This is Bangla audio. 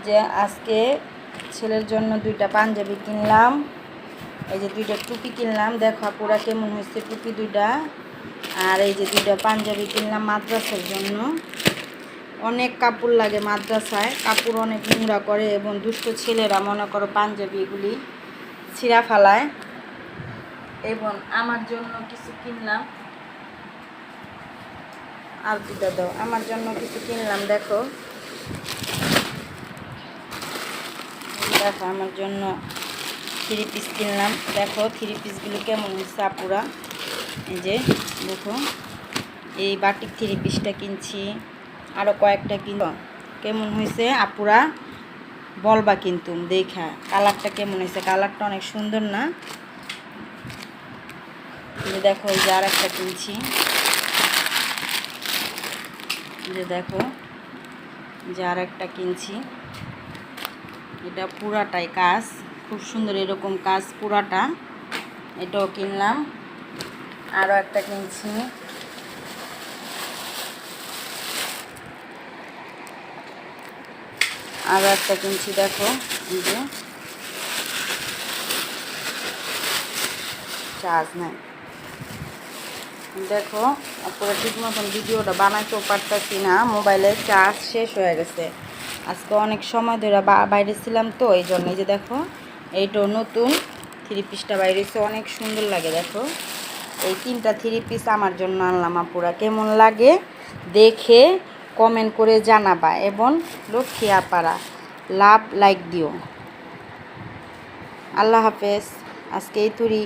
যে আজকে ছেলের জন্য 2টা পাঞ্জাবি কিনলাম, এই যে 2টা টুপি কিনলাম। দেখো আপুরা কেমন হয়েছে টুপি 2টা। আর এই যে 2টা পাঞ্জাবি কিনলাম মাদ্রাসার জন্য। অনেক কাপড় লাগে মাদ্রাসায়, কাপড় অনেক নোংরা করে এবং দুষ্ট ছেলেরা মনে করো পাঞ্জাবি এগুলি ছিঁড়া ফেলায়। এবং আমার জন্য কিছু কিনলাম, আর 2টা দাও। আমার জন্য কিছু কিনলাম, দেখো দেখো আমার জন্য 3 পিস কিনলাম। দেখো 3 পিসগুলো কেমন হয়েছে আপুরা। এই যে দেখো এই বাটিক 3 পিসটা কিনছি, আরও কয়েকটা কিনব। কেমন হয়েছে আপুরা বলবা কিন্তু দেখা, কালারটা কেমন হয়েছে। কালারটা অনেক সুন্দর না? যে দেখো এই যে আর একটা কিনছি, যে দেখো যে আর একটা কিনছি। এটা পুরাটাই কাজ, খুব সুন্দর এরকম কাজ পুরাটা। এটাও কিনলাম। আরও একটা কিনছি, আরও একটা কিনছি। দেখো এই যে চার্জ নাই। দেখো আপনারা ঠিক মতন ভিডিওটা বানাইতেও পারতেছি না, মোবাইলে চার্জ শেষ হয়ে গেছে। আজকে অনেক সময় ধরে বাইরে ছিলাম তো এই জন্য। এই যে দেখো এইটাও নতুন 3 পিসটা বাইরেছে, অনেক সুন্দর লাগে। দেখো এই 3টা 3 পিস আমার জন্য আনলাম আপুরা। কেমন লাগে দেখে কমেন্ট করে জানাবা এবং লক্ষ্মী আপারা লাভ লাইক দিও। আল্লাহ হাফেজ। আজকে এই তুরি।